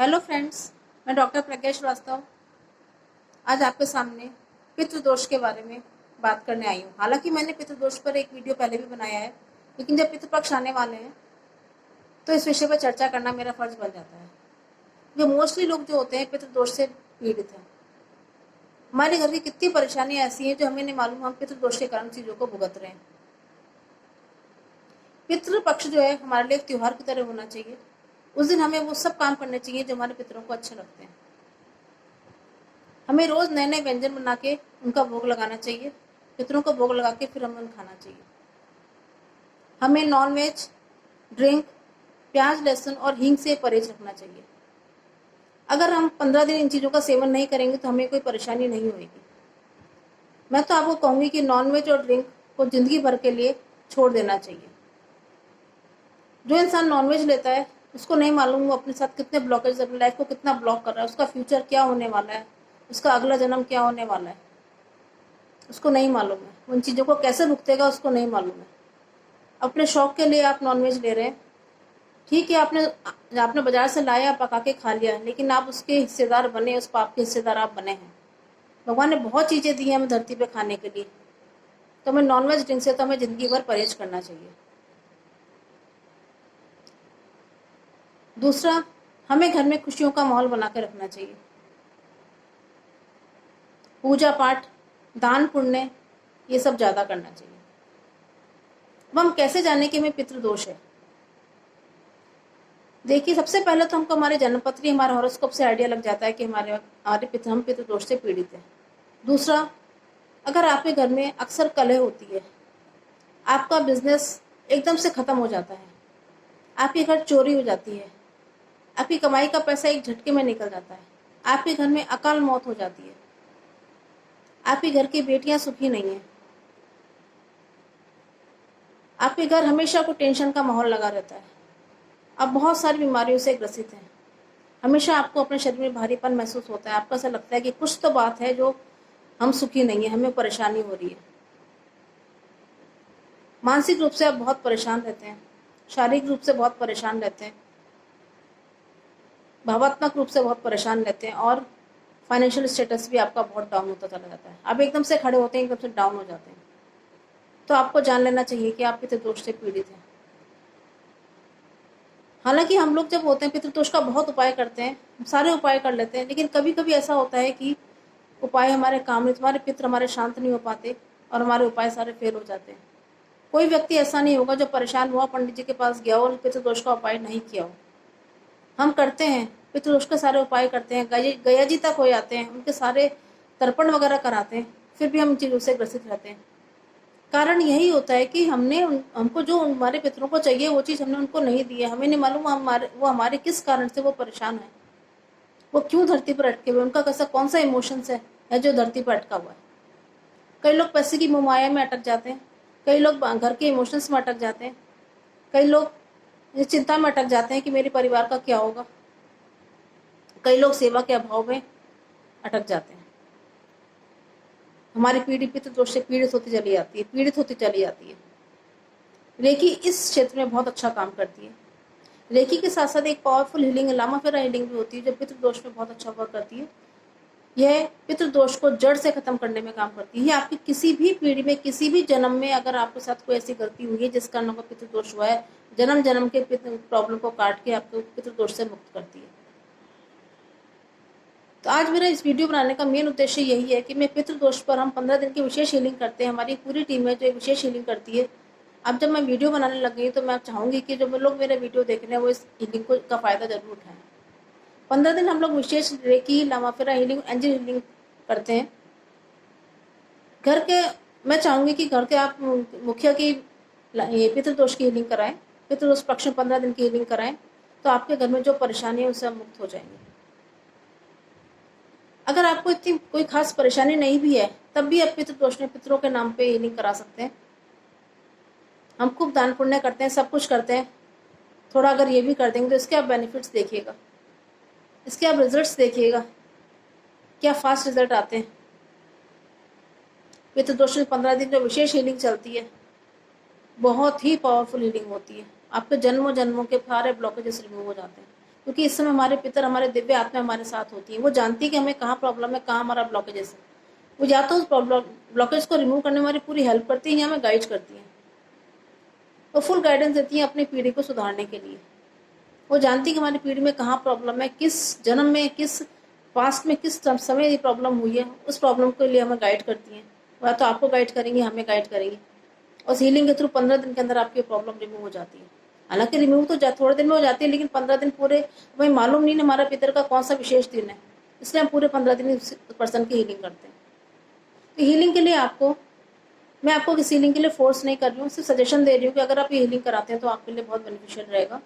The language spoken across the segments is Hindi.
हेलो फ्रेंड्स, मैं डॉक्टर प्रज्ञा श्रीवास्तव आज आपके सामने पितृदोष के बारे में बात करने आई हूँ। हालांकि मैंने पितृदोष पर एक वीडियो पहले भी बनाया है, लेकिन जब पितृपक्ष आने वाले हैं तो इस विषय पर चर्चा करना मेरा फर्ज बन जाता है। जो मोस्टली लोग जो होते हैं पितृदोष से पीड़ित हैं। हमारे घर की कितनी परेशानियां ऐसी हैं जो हमें नहीं मालूम, हम पितृदोष के कारण चीज़ों को भुगत रहे हैं। पितृपक्ष जो है हमारे लिए एक त्योहार की तरह होना चाहिए। उस दिन हमें वो सब काम करने चाहिए जो हमारे पितरों को अच्छे लगते हैं। हमें रोज नए नए व्यंजन बना के उनका भोग लगाना चाहिए। पितरों को भोग लगा के फिर हमें खाना चाहिए। हमें नॉनवेज, ड्रिंक, प्याज, लहसुन और हींग से परहेज रखना चाहिए। अगर हम 15 दिन इन चीज़ों का सेवन नहीं करेंगे तो हमें कोई परेशानी नहीं होगी। मैं तो आपको कहूँगी कि नॉनवेज और ड्रिंक को जिंदगी भर के लिए छोड़ देना चाहिए। जो इंसान नॉनवेज लेता है उसको नहीं मालूम वो अपने साथ कितने ब्लॉकेज, अपनी लाइफ को कितना ब्लॉक कर रहा है, उसका फ्यूचर क्या होने वाला है, उसका अगला जन्म क्या होने वाला है, उसको नहीं मालूम है। उन चीज़ों को कैसे भुगतेगा उसको नहीं मालूम है। अपने शौक के लिए आप नॉनवेज ले रहे हैं, ठीक है, आपने बाजार से लाया, पका के खा लिया, लेकिन आप उसके हिस्सेदार बने, उस पाप के हिस्सेदार आप बने हैं। भगवान ने बहुत चीज़ें दी हैं हमें धरती पर खाने के लिए, तो हमें नॉनवेज ड्रिंक से तो हमें ज़िंदगी भर परहेज करना चाहिए। दूसरा, हमें घर में खुशियों का माहौल बना कर रखना चाहिए। पूजा पाठ, दान पुण्य, ये सब ज़्यादा करना चाहिए। अब हम कैसे जाने कि हमें पितृदोष है? देखिए, सबसे पहले तो हमको हमारे जन्मपत्री, हमारे हॉरोस्कोप से आइडिया लग जाता है कि हम पितृदोष से पीड़ित हैं। दूसरा, अगर आपके घर में अक्सर कलह होती है, आपका बिजनेस एकदम से खत्म हो जाता है, आपके घर चोरी हो जाती है, आपकी कमाई का पैसा एक झटके में निकल जाता है, आपके घर में अकाल मौत हो जाती है, आपके घर की बेटियां सुखी नहीं है, आपके घर हमेशा को टेंशन का माहौल लगा रहता है, आप बहुत सारी बीमारियों से ग्रसित हैं, हमेशा आपको अपने शरीर में भारीपन महसूस होता है, आपको ऐसा लगता है कि कुछ तो बात है जो हम सुखी नहीं है, हमें परेशानी हो रही है। मानसिक रूप से आप बहुत परेशान रहते हैं, शारीरिक रूप से बहुत परेशान रहते हैं, भावात्मक रूप से बहुत परेशान रहते हैं, और फाइनेंशियल स्टेटस भी आपका बहुत डाउन होता चला जाता है। आप एकदम से खड़े होते हैं, एकदम से डाउन हो जाते हैं। तो आपको जान लेना चाहिए कि आप पितृदोष से पीड़ित हैं। हालांकि हम लोग जब होते हैं पितृदोष का बहुत उपाय करते हैं, सारे उपाय कर लेते हैं, लेकिन कभी कभी ऐसा होता है कि उपाय हमारे काम नहीं, हमारे पितृ हमारे शांत नहीं हो पाते और हमारे उपाय सारे फेल हो जाते हैं। कोई व्यक्ति ऐसा नहीं होगा जो परेशान हुआ, पंडित जी के पास गया और पितृदोष का उपाय नहीं किया हो। हम करते हैं, पितृदोष के सारे उपाय करते हैं, गया जी तक हो जाते हैं, उनके सारे तर्पण वगैरह कराते हैं, फिर भी हम इन चीज़ों से ग्रसित रहते हैं। कारण यही होता है कि हमको जो हमारे पितरों को चाहिए वो चीज़ हमने उनको नहीं दी है। हमें नहीं मालूम वो हमारे किस कारण से वो परेशान है, वो क्यों धरती पर अटके हुए, उनका कैसा कौन सा इमोशंस है जो धरती पर अटका हुआ है। कई लोग पैसे की मोहमाया में अटक जाते हैं, कई लोग घर के इमोशंस में अटक जाते हैं, कई लोग इस चिंता में अटक जाते हैं कि मेरे परिवार का क्या होगा, कई लोग सेवा के अभाव में अटक जाते हैं। हमारी पीढ़ी पितृदोष से पीड़ित होती चली जाती है। रेकी इस क्षेत्र में बहुत अच्छा काम करती है। रेकी के साथ साथ एक पावरफुल हीलिंग, लामाफेरा हीलिंग भी होती है जो पितृदोष में बहुत अच्छा वर्क करती है। यह पितृदोष को जड़ से खत्म करने में काम करती है। आपकी किसी भी पीढ़ी में, किसी भी जन्म में अगर आपके साथ कोई ऐसी गलती हुई है जिस कारण आपको पितृदोष हुआ है, जन्म जन्म के प्रॉब्लम को काट के आपको पितृदोष से मुक्त करती है। तो आज मेरा इस वीडियो बनाने का मेन उद्देश्य यही है कि मैं पितृदोष पर हम 15 दिन की विशेष हीलिंग करते हैं। हमारी पूरी टीम है जो एक विशेष हीलिंग करती है। अब जब मैं वीडियो बनाने लग गई तो मैं चाहूँगी कि जो लोग मेरे वीडियो देख रहे हैं वो इस हीलिंग का फ़ायदा जरूर उठाएं। 15 दिन हम लोग विशेष रेकी, लामाफेरा हीलिंग, एंजल हीलिंग करते हैं। मैं चाहूँगी कि घर के आप मुखिया की ये पितृदोष की हीलिंग कराएं, पितृदोष पक्ष में 15 दिन की हीलिंग कराएं, तो आपके घर में जो परेशानी है उससे मुक्त हो जाएंगे। अगर आपको इतनी कोई खास परेशानी नहीं भी है तब भी आप पितृदोष में पितरों के नाम पे हीलिंग करा सकते हैं। हम खूब दान पुण्य करते हैं, सब कुछ करते हैं। थोड़ा अगर ये भी कर देंगे तो इसके आप बेनिफिट्स देखिएगा, इसके आप रिजल्ट्स देखिएगा, क्या फास्ट रिजल्ट आते हैं। पितृदोष में 15 दिन जो विशेष हीलिंग चलती है बहुत ही पावरफुल हीलिंग होती है। आपके जन्मों जन्मों के सारे ब्लॉकेजेस रिमूव हो जाते हैं। क्योंकि इस समय हमारे पितर, हमारे दिव्य आत्मा हमारे साथ होती है। वो जानती है कि हमें कहाँ प्रॉब्लम है, कहाँ हमारा ब्लॉकेजेस है। वो या तो उस ब्लॉकेज को रिमूव करने में हमारी पूरी हेल्प करती है या हमें गाइड करती है। वो फुल गाइडेंस देती है अपनी पीढ़ी को सुधारने के लिए। वो जानती है कि हमारी पीढ़ी में कहाँ प्रॉब्लम है, किस जन्म में, किस पास्ट में, किस समय ये प्रॉब्लम हुई है, उस प्रॉब्लम के लिए हमें गाइड करती हैं। वह तो आपको गाइड करेंगी, हमें गाइड करेंगी। और हीलिंग के थ्रू 15 दिन के अंदर आपकी प्रॉब्लम रिमूव हो जाती है। हालांकि रिमूव तो थोड़े दिन में हो जाती है, लेकिन 15 दिन पूरे हमें मालूम नहीं हमारा पितर का कौन सा विशेष दिन है, इसलिए हम पूरे 15 दिन उस पर्सन की हीलिंग करते हैं। तो हीलिंग के लिए मैं आपको किसी हीलिंग के लिए फोर्स नहीं कर रही हूँ, सिर्फ सजेशन दे रही हूँ कि अगर आप ये हीलिंग कराते हैं तो आपके लिए बहुत बेनिफिशियल रहेगा।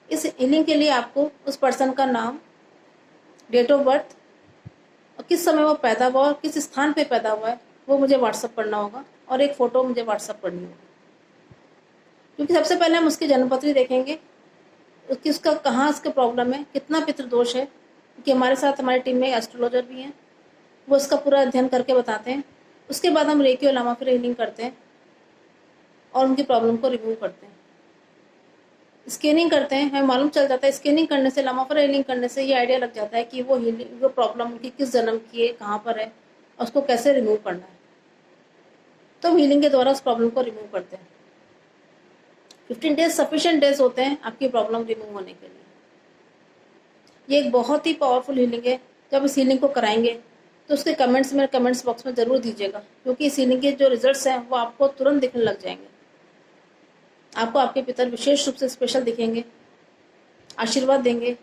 इस हीलिंग के लिए आपको उस पर्सन का नाम, डेट ऑफ बर्थ और किस समय वो पैदा हुआ और किस स्थान पे पैदा हुआ है वो मुझे व्हाट्सअप करना होगा, और एक फ़ोटो मुझे व्हाट्सअप करनी होगी। क्योंकि सबसे पहले हम उसकी जन्मपत्री देखेंगे कि उसका कहाँ उसका प्रॉब्लम है, कितना पितृदोष है। क्योंकि हमारे साथ हमारी टीम में एस्ट्रोलॉजर भी हैं, वो उसका पूरा अध्ययन करके बताते हैं। उसके बाद हम रेकी और लामाफिर हीलिंग करते हैं और उनकी प्रॉब्लम को रिमूव करते हैं। स्कैनिंग करते हैं, हमें मालूम चल जाता है, स्कैनिंग करने से, लामाफिर हीलिंग करने से ये आइडिया लग जाता है कि वो प्रॉब्लम उनकी किस जन्म की है, कहाँ पर है और उसको कैसे रिमूव करना है। तो हम हीलिंग के द्वारा उस प्रॉब्लम को रिमूव करते हैं। 15 डेज सफिशिएंट डेज होते हैं आपकी प्रॉब्लम रिमूव होने के लिए। ये एक बहुत ही पावरफुल हीलिंग है। जब इस हीलिंग को कराएंगे तो उसके कमेंट्स में, कमेंट्स बॉक्स में ज़रूर दीजिएगा, क्योंकि इस हीलिंग के जो रिजल्ट्स हैं वो आपको तुरंत दिखने लग जाएंगे। आपको आपके पितर विशेष रूप से स्पेशल दिखेंगे, आशीर्वाद देंगे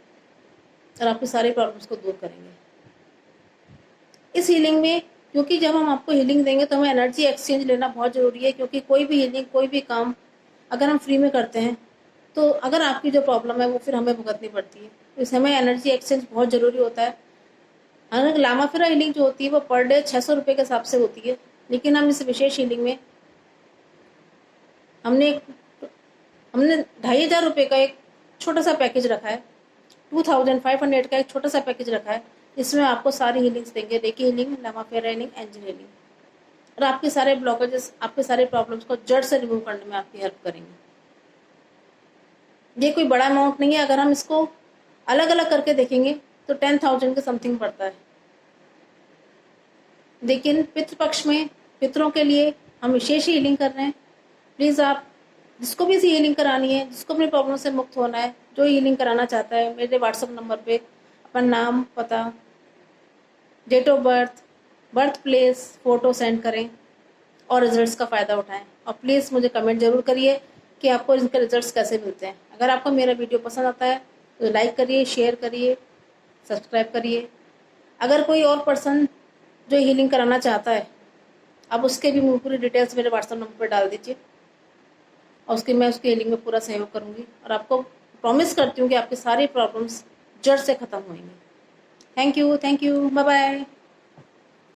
और आपकी सारी प्रॉब्लम्स को दूर करेंगे। इस हीलिंग में, क्योंकि जब हम आपको हीलिंग देंगे तो हमें एनर्जी एक्सचेंज लेना बहुत ज़रूरी है, क्योंकि कोई भी हीलिंग, कोई भी काम अगर हम फ्री में करते हैं तो अगर आपकी जो प्रॉब्लम है वो फिर हमें भुगतनी पड़ती है। तो इस समय एनर्जी एक्सचेंज बहुत ज़रूरी होता है। हालांकि लामाफिरा हीलिंग जो होती है वो पर डे 600 रुपये के हिसाब से होती है, लेकिन हम इस विशेष हीलिंग में हमने 2,500 का एक छोटा सा पैकेज रखा है, 2,500 का एक छोटा सा पैकेज रखा है, जिसमें आपको सारी हीलिंग्स देंगे, reiki healing, Lamafera healing, angel healing, और आपके सारे ब्लॉकेजेस, आपके सारे प्रॉब्लम्स को जड़ से रिमूव करने में आपकी हेल्प करेंगे। ये कोई बड़ा अमाउंट नहीं है। अगर हम इसको अलग अलग करके देखेंगे तो 10,000 के समथिंग पड़ता है, लेकिन पितृपक्ष में पितरों के लिए हम विशेष हीलिंग कर रहे हैं। प्लीज़ आप जिसको भी इसी हीलिंग करानी है, जिसको अपनी प्रॉब्लम से मुक्त होना है, जो हीलिंग कराना चाहता है, मेरे व्हाट्सएप नंबर पे अपना नाम, पता, date of birth, birth place, photo send करें और रिजल्ट्स का फ़ायदा उठाएं। और प्लीज़ मुझे कमेंट ज़रूर करिए कि आपको इनके रिजल्ट्स कैसे मिलते हैं। अगर आपको मेरा वीडियो पसंद आता है तो लाइक करिए, शेयर करिए, सब्सक्राइब करिए। अगर कोई और पर्सन जो हीलिंग कराना चाहता है, आप उसके भी पूरी डिटेल्स मेरे व्हाट्सएप नंबर पर डाल दीजिए और मैं उसकी हीलिंग में पूरा सहयोग करूँगी और आपको प्रॉमिस करती हूँ कि आपकी सारी प्रॉब्लम्स जड़ से ख़त्म होंगी। Thank you, bye bye.